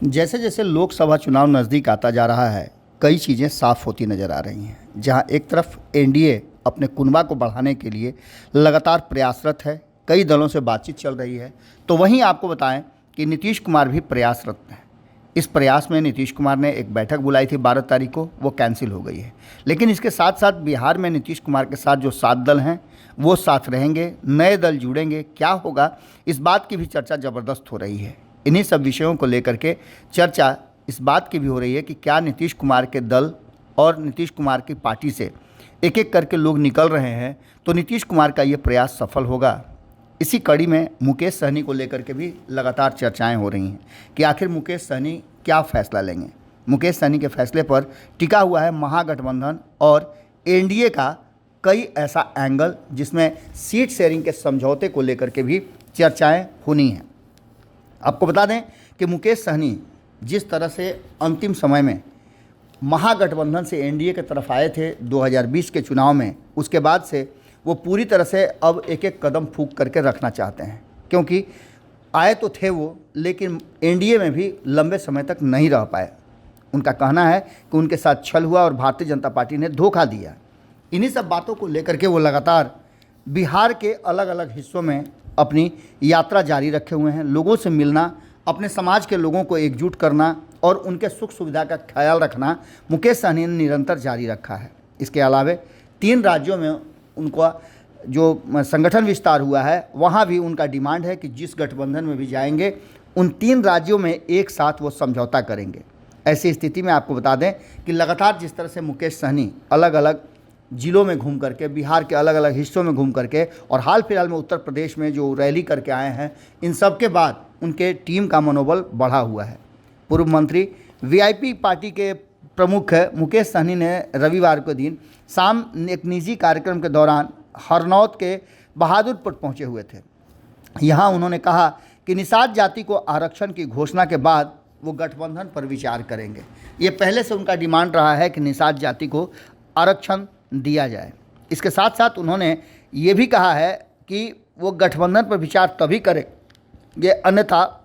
जैसे जैसे लोकसभा चुनाव नज़दीक आता जा रहा है, कई चीज़ें साफ होती नज़र आ रही हैं। जहां एक तरफ एनडीए अपने कुनबा को बढ़ाने के लिए लगातार प्रयासरत है, कई दलों से बातचीत चल रही है, तो वहीं आपको बताएं कि नीतीश कुमार भी प्रयासरत हैं। इस प्रयास में नीतीश कुमार ने एक बैठक बुलाई थी 12 तारीख को, वो कैंसिल हो गई है। लेकिन इसके साथ साथ बिहार में नीतीश कुमार के साथ जो 7 दल हैं वो साथ रहेंगे, नए दल जुड़ेंगे, क्या होगा, इस बात की भी चर्चा ज़बरदस्त हो रही है। इन्हीं सब विषयों को लेकर के चर्चा इस बात की भी हो रही है कि क्या नीतीश कुमार के दल और नीतीश कुमार की पार्टी से एक एक करके लोग निकल रहे हैं, तो नीतीश कुमार का ये प्रयास सफल होगा। इसी कड़ी में मुकेश सहनी को लेकर के भी लगातार चर्चाएं हो रही हैं कि आखिर मुकेश सहनी क्या फैसला लेंगे। मुकेश सहनी के फैसले पर टिका हुआ है महागठबंधन और एनडीए का कई ऐसा एंगल जिसमें सीट शेयरिंग के समझौते को लेकर के भी चर्चाएं होनी हैं। आपको बता दें कि मुकेश सहनी जिस तरह से अंतिम समय में महागठबंधन से एनडीए की तरफ आए थे 2020 के चुनाव में, उसके बाद से वो पूरी तरह से अब एक एक कदम फूंक करके रखना चाहते हैं, क्योंकि आए तो थे वो, लेकिन एनडीए में भी लंबे समय तक नहीं रह पाए। उनका कहना है कि उनके साथ छल हुआ और भारतीय जनता पार्टी ने धोखा दिया। इन्हीं सब बातों को लेकर के वो लगातार बिहार के अलग अलग हिस्सों में अपनी यात्रा जारी रखे हुए हैं। लोगों से मिलना, अपने समाज के लोगों को एकजुट करना और उनके सुख सुविधा का ख्याल रखना मुकेश सहनी ने निरंतर जारी रखा है। इसके अलावा 3 राज्यों में उनका जो संगठन विस्तार हुआ है, वहाँ भी उनका डिमांड है कि जिस गठबंधन में भी जाएंगे उन 3 राज्यों में एक साथ वो समझौता करेंगे। ऐसी स्थिति में आपको बता दें कि लगातार जिस तरह से मुकेश सहनी अलग अलग जिलों में घूम करके, बिहार के अलग अलग हिस्सों में घूम करके और हाल फिलहाल में उत्तर प्रदेश में जो रैली करके आए हैं, इन सब के बाद उनके टीम का मनोबल बढ़ा हुआ है। पूर्व मंत्री वीआईपी पार्टी के प्रमुख मुकेश सहनी ने रविवार के दिन शाम एक निजी कार्यक्रम के दौरान हरनौत के बहादुरपुर पहुंचे हुए थे। यहां उन्होंने कहा कि निषाद जाति को आरक्षण की घोषणा के बाद वो गठबंधन पर विचार करेंगे। ये पहले से उनका डिमांड रहा है कि निषाद जाति को आरक्षण दिया जाए। इसके साथ साथ उन्होंने ये भी कहा है कि वो गठबंधन पर विचार तभी करेंगे, अन्यथा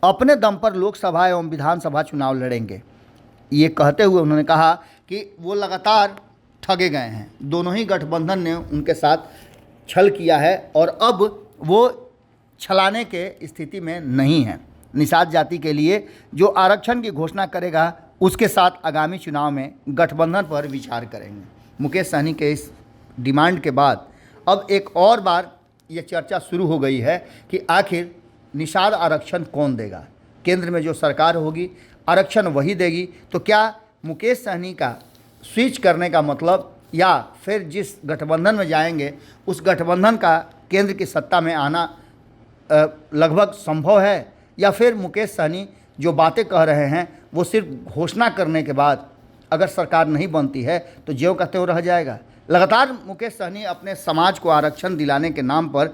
अपने दम पर लोकसभा एवं विधानसभा चुनाव लड़ेंगे। ये कहते हुए उन्होंने कहा कि वो लगातार ठगे गए हैं, दोनों ही गठबंधन ने उनके साथ छल किया है और अब वो छलाने के स्थिति में नहीं है। निषाद जाति के लिए जो आरक्षण की घोषणा करेगा, उसके साथ आगामी चुनाव में गठबंधन पर विचार करेंगे। मुकेश सहनी के इस डिमांड के बाद अब एक और बार ये चर्चा शुरू हो गई है कि आखिर निषाद आरक्षण कौन देगा। केंद्र में जो सरकार होगी आरक्षण वही देगी, तो क्या मुकेश सहनी का स्विच करने का मतलब या फिर जिस गठबंधन में जाएंगे उस गठबंधन का केंद्र की सत्ता में आना लगभग संभव है, या फिर मुकेश सहनी जो बातें कह रहे हैं वो सिर्फ घोषणा करने के बाद अगर सरकार नहीं बनती है तो ज्यों का त्यों रह जाएगा। लगातार मुकेश सहनी अपने समाज को आरक्षण दिलाने के नाम पर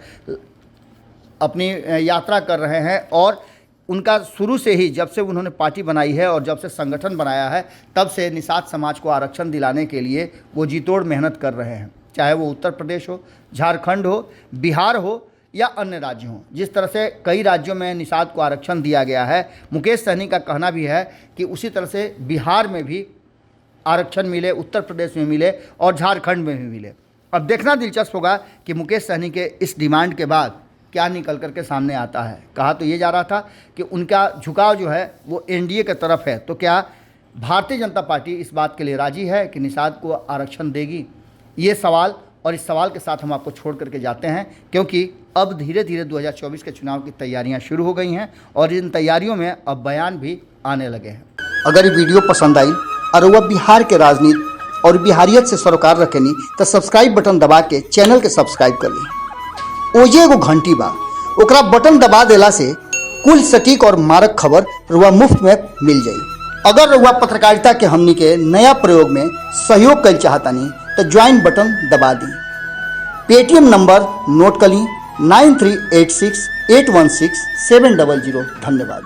अपनी यात्रा कर रहे हैं और उनका शुरू से ही, जब से उन्होंने पार्टी बनाई है और जब से संगठन बनाया है, तब से निषाद समाज को आरक्षण दिलाने के लिए वो जी तोड़ मेहनत कर रहे हैं। चाहे वो उत्तर प्रदेश हो, झारखंड हो, बिहार हो या अन्य राज्य हों। जिस तरह से कई राज्यों में निषाद को आरक्षण दिया गया है, मुकेश सहनी का कहना भी है कि उसी तरह से बिहार में भी आरक्षण मिले, उत्तर प्रदेश में मिले और झारखंड में भी मिले। अब देखना दिलचस्प होगा कि मुकेश सहनी के इस डिमांड के बाद क्या निकल करके सामने आता है। कहा तो ये जा रहा था कि उनका झुकाव जो है वो एनडीए की तरफ है, तो क्या भारतीय जनता पार्टी इस बात के लिए राजी है कि निषाद को आरक्षण देगी? ये सवाल, और इस सवाल के साथ हम आपको छोड़ करके जाते हैं, क्योंकि अब धीरे धीरे 2024 के चुनाव की तैयारियां शुरू हो गई हैं और इन तैयारियों में अब बयान भी आने लगे हैं। अगर ये वीडियो पसंद आई और वह बिहार के राजनीति और बिहारियत से सरोकार रखेनी तो सब्सक्राइब बटन दबा के चैनल के सब्सक्राइब कर ली। ओजे एगो घंटी बा, ओकरा बटन दबा देला से कुल सटीक और मारक खबर रुआ मुफ्त में मिल जाई। अगर रुआ पत्रकारिता के हमनी के नया प्रयोग में सहयोग कर चाहतानी तो ज्वाइन बटन दबा दी। पेटीएम नंबर नोट कर ली 9386816700। धन्यवाद।